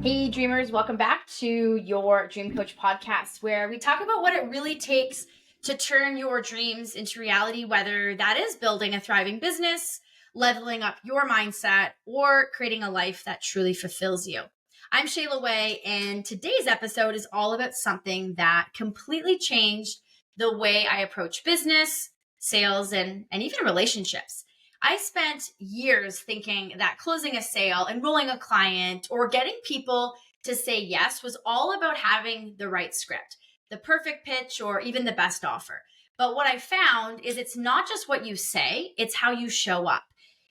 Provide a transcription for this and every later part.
Hey dreamers, welcome back to your Dream Coach podcast, where we talk about what it really takes to turn your dreams into reality, whether that is building a thriving business, leveling up your mindset, or creating a life that truly fulfills you. I'm Shayla Wey, and today's episode is all about something that completely changed the way I approach business, sales, and even relationships. I spent years thinking that closing a sale, enrolling a client, or getting people to say yes was all about having the right script, the perfect pitch, or even the best offer. But what I found is it's not just what you say, it's how you show up.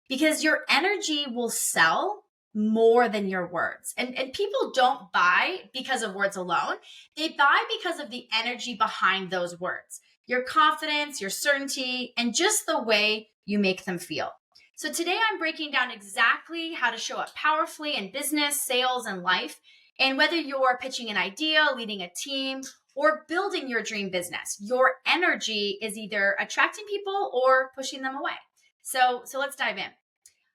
Because your energy will sell more than your words. And people don't buy because of words alone. They buy because of the energy behind those words, your confidence, your certainty, and just the way you make them feel. So today I'm breaking down exactly how to show up powerfully in business, sales, and life. And whether you're pitching an idea, leading a team, or building your dream business, your energy is either attracting people or pushing them away. So let's dive in.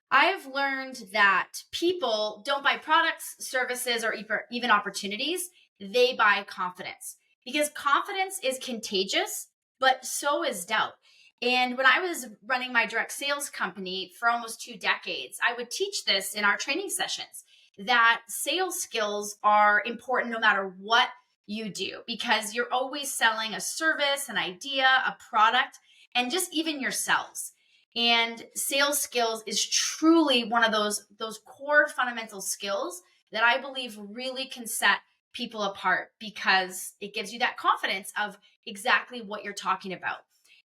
I've learned that people don't buy products, services, or even opportunities. They buy confidence, because confidence is contagious, but so is doubt. And when I was running my direct sales company for almost 2 decades, I would teach this in our training sessions, that sales skills are important no matter what you do, because you're always selling a service, an idea, a product, and just even yourselves. And sales skills is truly one of those core fundamental skills that I believe really can set people apart, because it gives you that confidence of exactly what you're talking about.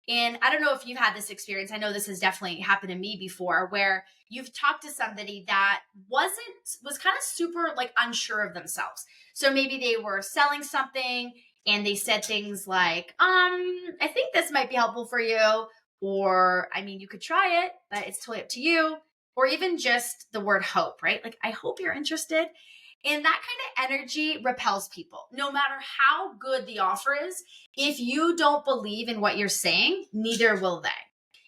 And I don't know if you've had this experience. I know this has definitely happened to me before, where you've talked to somebody that was kind of super like unsure of themselves. So maybe they were selling something and they said things like, I think this might be helpful for you. Or, I mean, you could try it, but it's totally up to you. Or even just the word hope, right? Like, I hope you're interested. And that kind of energy repels people, no matter how good the offer is. If you don't believe in what you're saying, neither will they.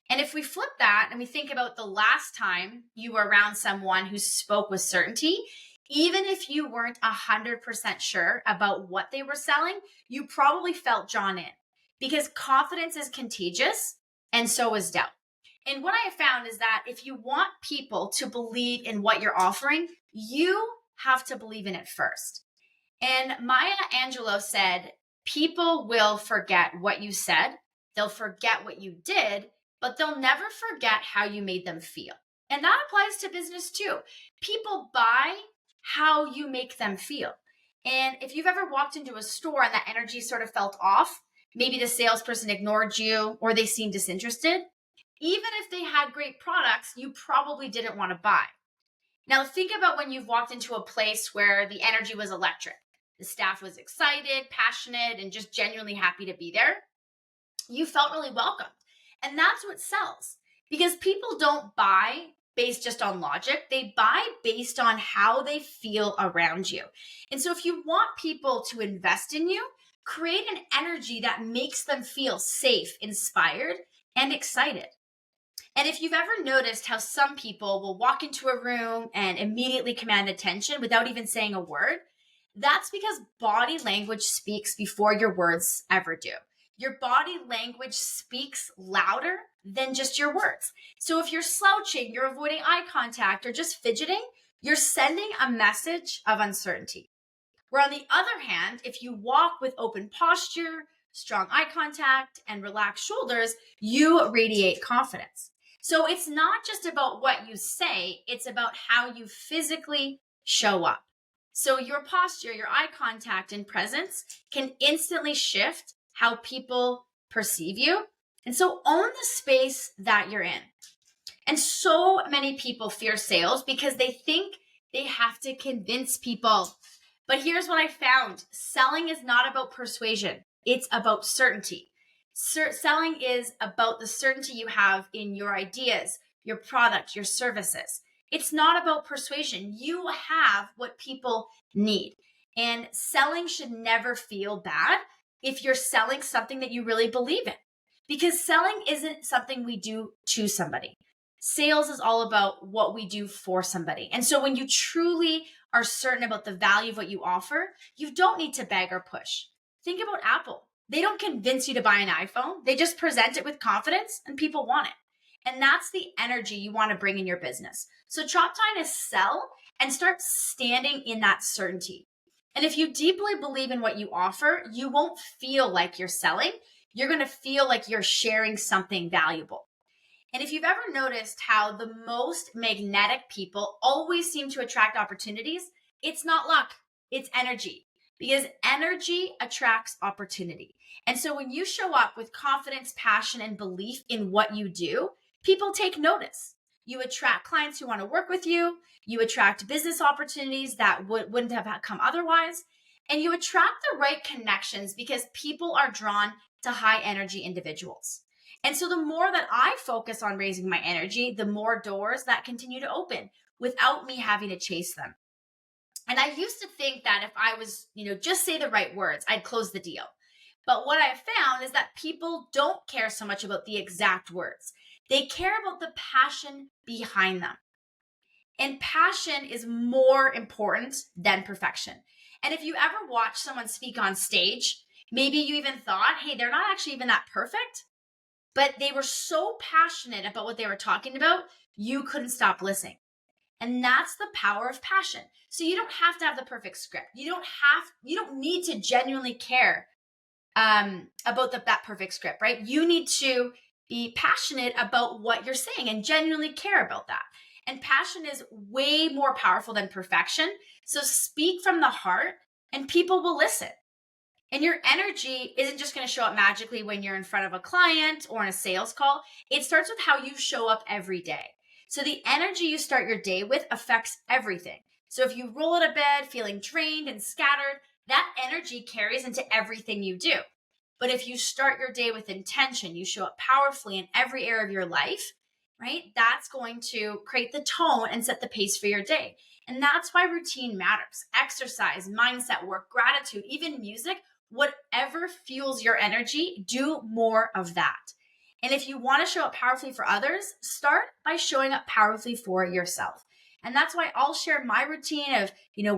And if we flip that and we think about the last time you were around someone who spoke with certainty, even if you weren't 100% sure about what they were selling, you probably felt drawn in, because confidence is contagious and so is doubt. And what I have found is that if you want people to believe in what you're offering, you have to believe in it first. And Maya Angelou said, people will forget what you said, they'll forget what you did, but they'll never forget how you made them feel. And that applies to business too. People buy how you make them feel. And if you've ever walked into a store and that energy sort of felt off, maybe the salesperson ignored you or they seemed disinterested, even if they had great products, you probably didn't want to buy. Now, think about when you've walked into a place where the energy was electric. The staff was excited, passionate, and just genuinely happy to be there. You felt really welcomed. And that's what sells, because people don't buy based just on logic. They buy based on how they feel around you. And so if you want people to invest in you, create an energy that makes them feel safe, inspired, and excited. And if you've ever noticed how some people will walk into a room and immediately command attention without even saying a word, that's because body language speaks before your words ever do. Your body language speaks louder than just your words. So if you're slouching, you're avoiding eye contact, or just fidgeting, you're sending a message of uncertainty. Where on the other hand, if you walk with open posture, strong eye contact, and relaxed shoulders, you radiate confidence. So it's not just about what you say, it's about how you physically show up. So your posture, your eye contact, and presence can instantly shift how people perceive you. And so own the space that you're in. And so many people fear sales because they think they have to convince people. But here's what I found. Selling is not about persuasion. It's about certainty. Selling is about the certainty you have in your ideas, your product, your services. It's not about persuasion. You have what people need. And selling should never feel bad if you're selling something that you really believe in. Because selling isn't something we do to somebody. Sales is all about what we do for somebody. And so when you truly are certain about the value of what you offer, you don't need to beg or push. Think about Apple. They don't convince you to buy an iPhone. They just present it with confidence and people want it. And that's the energy you want to bring in your business. So stop trying to sell and start standing in that certainty. And if you deeply believe in what you offer, you won't feel like you're selling. You're going to feel like you're sharing something valuable. And if you've ever noticed how the most magnetic people always seem to attract opportunities, it's not luck, it's energy. Because energy attracts opportunity. And so when you show up with confidence, passion, and belief in what you do, people take notice. You attract clients who want to work with you. You attract business opportunities that wouldn't have come otherwise. And you attract the right connections because people are drawn to high energy individuals. And so the more that I focus on raising my energy, the more doors that continue to open without me having to chase them. And I used to think that if I was, just say the right words, I'd close the deal. But what I found is that people don't care so much about the exact words. They care about the passion behind them. And passion is more important than perfection. And if you ever watch someone speak on stage, maybe you even thought, hey, they're not actually even that perfect, but they were so passionate about what they were talking about, you couldn't stop listening. And that's the power of passion. So you don't have to have the perfect script. You don't need to genuinely care about that perfect script, right? You need to be passionate about what you're saying and genuinely care about that. And passion is way more powerful than perfection. So speak from the heart and people will listen. And your energy isn't just going to show up magically when you're in front of a client or in a sales call. It starts with how you show up every day. So the energy you start your day with affects everything. So if you roll out of bed feeling drained and scattered, that energy carries into everything you do. But if you start your day with intention, you show up powerfully in every area of your life, right? That's going to create the tone and set the pace for your day. And that's why routine matters. Exercise, mindset work, gratitude, even music, whatever fuels your energy, do more of that. And if you want to show up powerfully for others, start by showing up powerfully for yourself. And that's why I'll share my routine of,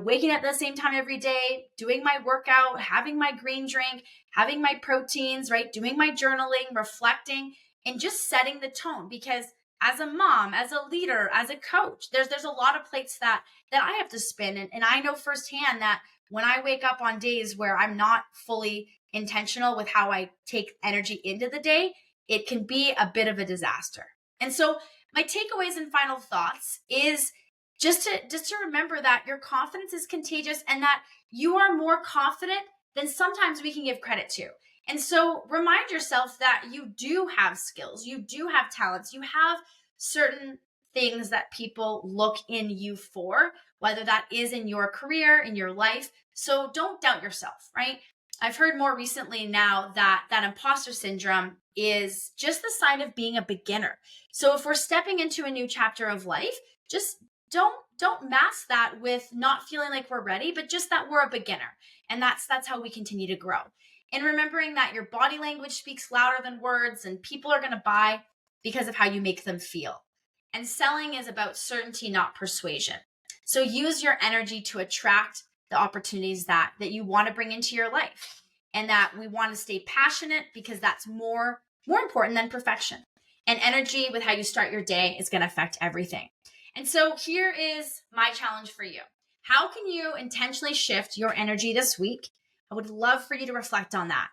waking up at the same time every day, doing my workout, having my green drink, having my proteins, right? Doing my journaling, reflecting, and just setting the tone. Because as a mom, as a leader, as a coach, there's a lot of plates that I have to spin. And I know firsthand that when I wake up on days where I'm not fully intentional with how I take energy into the day, it can be a bit of a disaster. And so my takeaways and final thoughts is just to remember that your confidence is contagious and that you are more confident than sometimes we can give credit to. And so remind yourself that you do have skills, you do have talents, you have certain things that people look in you for, whether that is in your career, in your life. So don't doubt yourself, right? I've heard more recently now that imposter syndrome is just the sign of being a beginner. So if we're stepping into a new chapter of life, just don't mask that with not feeling like we're ready, but just that we're a beginner. And that's how we continue to grow. And remembering that your body language speaks louder than words and people are going to buy because of how you make them feel. And selling is about certainty, not persuasion. So use your energy to attract the opportunities that you want to bring into your life, and that we want to stay passionate because that's more important than perfection. And energy with how you start your day is going to affect everything. And so here is my challenge for you. How can you intentionally shift your energy this week? I would love for you to reflect on that,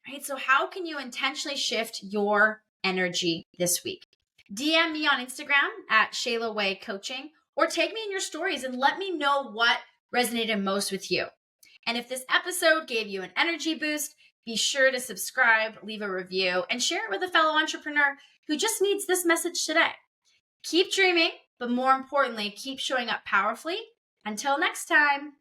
right? So how can you intentionally shift your energy this week? DM me on Instagram at Shayla Wey Coaching, or tag me in your stories and let me know what resonated most with you. And if this episode gave you an energy boost, be sure to subscribe, leave a review, and share it with a fellow entrepreneur who just needs this message today. Keep dreaming, but more importantly, keep showing up powerfully. Until next time.